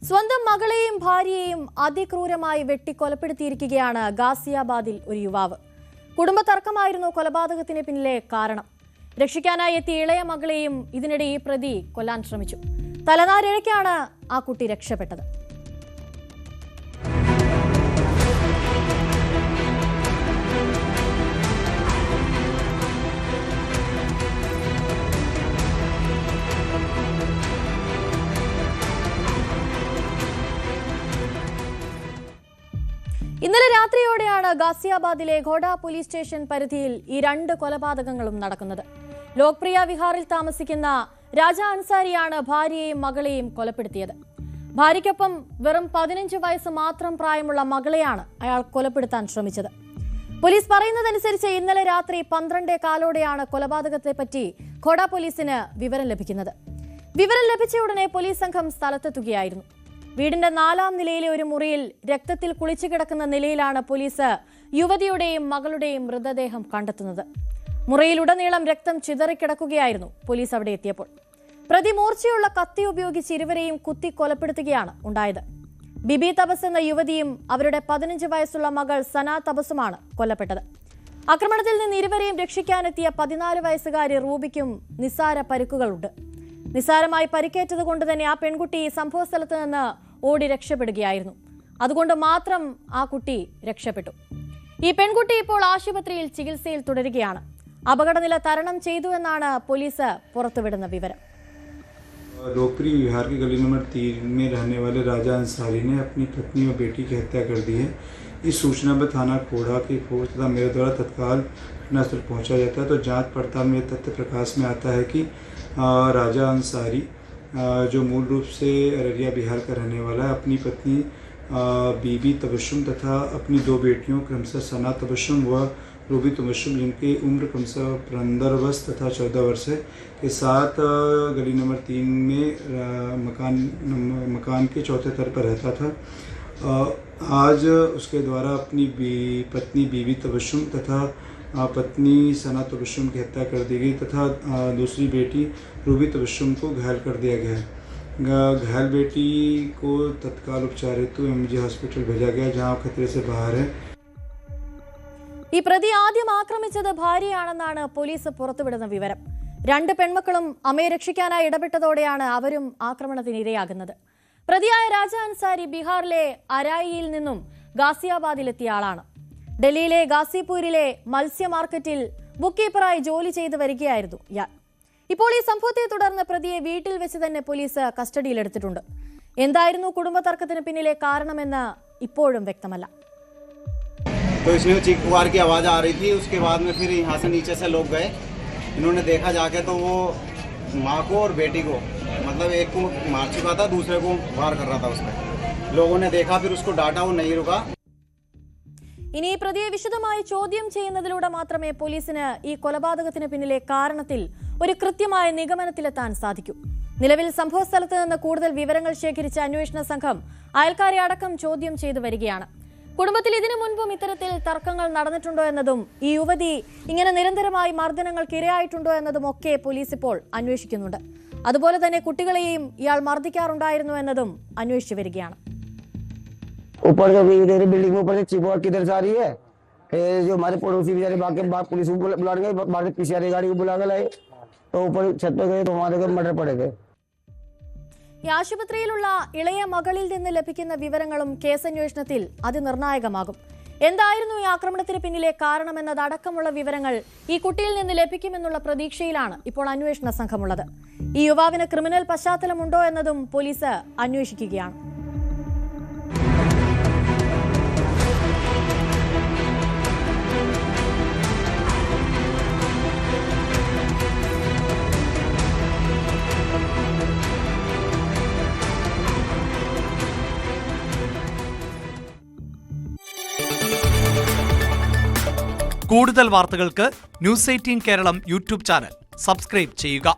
സ്വന്തം മകളെയും ഭാര്യയെയും അതിക്രൂരമായി വെട്ടിക്കൊലപ്പെടുത്തിയിരിക്കുകയാണ് ഗാസിയാബാദിൽ ഒരു യുവാവ്. കുടുംബ തർക്കമായിരുന്നു കൊലപാതകത്തിന് പിന്നിലെ കാരണം. രക്ഷിക്കാനായി എത്തിയ ഇളയ മകളെയും ഇതിനിടെ ഈ പ്രതി കൊല്ലാൻ ശ്രമിച്ചു. തലനാരിഴയ്ക്കാണ് ആ കുട്ടി രക്ഷപ്പെട്ടത്. ഇന്നലെ രാത്രിയോടെയാണ് ഗാസിയാബാദിലെ ഘോഡ പോലീസ് സ്റ്റേഷൻ പരിധിയിൽ ഈ രണ്ട് കൊലപാതകങ്ങളും നടക്കുന്നത്. ലോക്പ്രിയ വിഹാറിൽ താമസിക്കുന്ന രാജ അൻസാരിയാണ് ഭാര്യയെയും മകളെയും കൊലപ്പെടുത്തിയത്. ഭാര്യയ്ക്കൊപ്പം വെറും 15 വയസ്സ് മാത്രം പ്രായമുള്ള മകളെയാണ് അയാൾ കൊലപ്പെടുത്താൻ ശ്രമിച്ചത്. പോലീസ് പറയുന്നതനുസരിച്ച് ഇന്നലെ രാത്രി 12:15 കൊലപാതകത്തെപ്പറ്റി ഘോഡ പോലീസിന് വിവരം ലഭിക്കുന്നത്. വിവരം ലഭിച്ച ഉടനെ പോലീസ് സംഘം സ്ഥലത്തെത്തുകയായിരുന്നു. വീടിന്റെ 4ാം നിലയിലെ ഒരു മുറിയിൽ രക്തത്തിൽ കുളിച്ചു കിടക്കുന്ന നിലയിലാണ് പോലീസ് യുവതിയുടെയും മകളുടെയും മൃതദേഹം കണ്ടെത്തുന്നത്. മുറിയിലുടനീളം രക്തം ചിതറിക്കിടക്കുകയായിരുന്നു പോലീസ് അവിടെ എത്തിയപ്പോൾ. പ്രതി മൂർച്ചയുള്ള കത്തി ഉപയോഗിച്ച് ഇരുവരെയും കുത്തി കൊലപ്പെടുത്തുകയാണ് ഉണ്ടായത്. ബിബി തപസ് എന്ന യുവതിയും അവരുടെ 15 വയസ്സുള്ള മകൾ സന തപസുമാണ് കൊല്ലപ്പെട്ടത്. ആക്രമണത്തിൽ നിന്ന് ഇരുവരെയും രക്ഷിക്കാനെത്തിയ 14 വയസ്സുകാരി റൂബിക്കും നിസ്സാര പരിക്കുകളുണ്ട്. നിസ്സാരമായി പരിക്കേറ്റത് കൊണ്ട് തന്നെ ആ പെൺകുട്ടി സംഭവസ്ഥലത്ത് നിന്ന് ഓടി രക്ഷപ്പെടുകയായിരുന്നു. അതുകൊണ്ട് മാത്രം ആ കുട്ടി രക്ഷപ്പെട്ടു. ഈ പെൺകുട്ടി ഇപ്പോൾ ആശുപത്രിയിൽ ചികിത്സയിൽ തുടരുകയാണ്. അപകടനില തരണം ചെയ്തു എന്നാണ് പോലീസ് പുറത്തുവിടുന്ന വിവരം. लोकप्रिय विहार की गली नंबर 3 में रहने वाले राजा अंसारी ने अपनी पत्नी और बेटी की हत्या कर दी है। इस सूचना पर थाना कोढ़ा की फोर्स तथा मेरे द्वारा तत्काल घटनास्थल पहुंचा जाता है। तो जांच पड़ताल में तथ्य प्रकाश में आता है कि राजा अंसारी जो मूल रूप से अररिया बिहार का रहने वाला है, अपनी पत्नी बीबी तबस्सुम तथा अपनी 2 बेटियों क्रमशः सना तबस्सुम व रूबी तबस्सुम जिनकी उम्र क्रमशः 15 वर्ष तथा 14 वर्ष है के साथ गली नंबर 3 में मकान के 4थे तल पर रहता था। आज उसके द्वारा अपनी पत्नी बीबी तबस्सुम तथा पत्नी सना तबस्सुम की हत्या कर दी गई तथा दूसरी बेटी रूबी तबस्सुम को घायल कर दिया गया है। घायल बेटी को तत्काल उपचार हेतु MG हॉस्पिटल भेजा गया, जहां खतरे से बाहर है। ഈ പ്രതി ആദ്യം ആക്രമിച്ചത് ഭാര്യയാണെന്നാണ് പോലീസ് പുറത്തുവിടുന്ന വിവരം. 2 പെൺമക്കളും അമ്മയെ രക്ഷിക്കാനായി ഇടപെട്ടതോടെയാണ് അവരും ആക്രമണത്തിന് ഇരയാകുന്നത്. പ്രതിയായ രാജ അൻസാരി ബീഹാറിലെ അരായിയിൽ നിന്നും ഗാസിയാബാദിലെത്തിയ ആളാണ്. ഡൽഹിയിലെ ഗാസിപൂരിലെ മത്സ്യ മാർക്കറ്റിൽ ബുക്ക് കീപ്പറായി ജോലി ചെയ്ത് വരികയായിരുന്നു ഇയാൾ. ഇപ്പോൾ ഈ സംഭവത്തെ തുടർന്ന് പ്രതിയെ വീട്ടിൽ വെച്ച് തന്നെ പോലീസ് കസ്റ്റഡിയിലെടുത്തിട്ടുണ്ട്. എന്തായിരുന്നു കുടുംബ തർക്കത്തിന് പിന്നിലെ കാരണമെന്ന് ഇപ്പോഴും വ്യക്തമല്ല. तो इसमें चीख पुकार की आवाज़ आ रही थी। उसके बाद में फिर यहाँ से नीचे से लोग गए, इन्होंने देखा जाके तो वो माँ को और बेटी को मतलब एक को मार चुका था, दूसरे को वार कर रहा था उस पर। लोगों ने देखा, फिर उसको डांटा, वो नहीं रुका। ഇനി പ്രതിയെ വിശദമായി ചോദ്യം ചെയ്യുന്നതിലൂടെ മാത്രമേ പോലീസിന് ഈ കൊലപാതകത്തിന് പിന്നിലെ കാരണത്തിൽ ഒരു കൃത്യമായ നിഗമനത്തിലെത്താൻ സാധിക്കൂ. നിലവിൽ സംഭവസ്ഥലത്ത് നിന്ന് കൂടുതൽ വിവരങ്ങൾ ശേഖരിച്ച അന്വേഷണ സംഘം അയൽക്കാരെ അടക്കം ചോദ്യം ചെയ്തു വരികയാണ്. കുടുംബത്തിൽ ഇതിനു മുൻപും ഇത്തരത്തിൽ തർക്കങ്ങൾ നടന്നിട്ടുണ്ടോ എന്നതും ഈ യുവതി ഇങ്ങനെ നിരന്തരമായി മർദ്ദനങ്ങൾക്ക് ഇരയായിട്ടുണ്ടോ എന്നതും ഒക്കെ പോലീസ് ഇപ്പോൾ അന്വേഷിക്കുന്നുണ്ട്. അതുപോലെ തന്നെ കുട്ടികളെയും ഇയാൾ മർദ്ദിക്കാറുണ്ടായിരുന്നു എന്നതും അന്വേഷിച്ചു വരികയാണ്. ऊपर जो इधर बिल्डिंग में ऊपर से चिपक किधर से आ रही है, जो हमारे पड़ोसी बेचारे बाकी पुलिस को बुलाने गए, बाद में पीसीआर गाड़ी को बुला के लाए, तो ऊपर छत पे गए तो हमारे घर मर्डर पड़े थे. ഈ ആശുപത്രിയിലുള്ള ഇളയ മകളിൽ നിന്ന് ലഭിക്കുന്ന വിവരങ്ങളും കേസന്വേഷണത്തിൽ അതിനിർണായകമാകും. എന്തായിരുന്നു ഈ ആക്രമണത്തിന് പിന്നിലെ കാരണമെന്നതടക്കമുള്ള വിവരങ്ങൾ ഈ കുട്ടിയിൽ നിന്ന് ലഭിക്കുമെന്നുള്ള പ്രതീക്ഷയിലാണ് ഇപ്പോൾ അന്വേഷണ സംഘമുള്ളത്. ഈ യുവാവിന് ക്രിമിനൽ പശ്ചാത്തലമുണ്ടോ എന്നതും പോലീസ് അന്വേഷിക്കുകയാണ്. കൂടുതൽ വാർത്തകൾക്ക് News 18 Keralam YouTube channel subscribe ചെയ്യുക.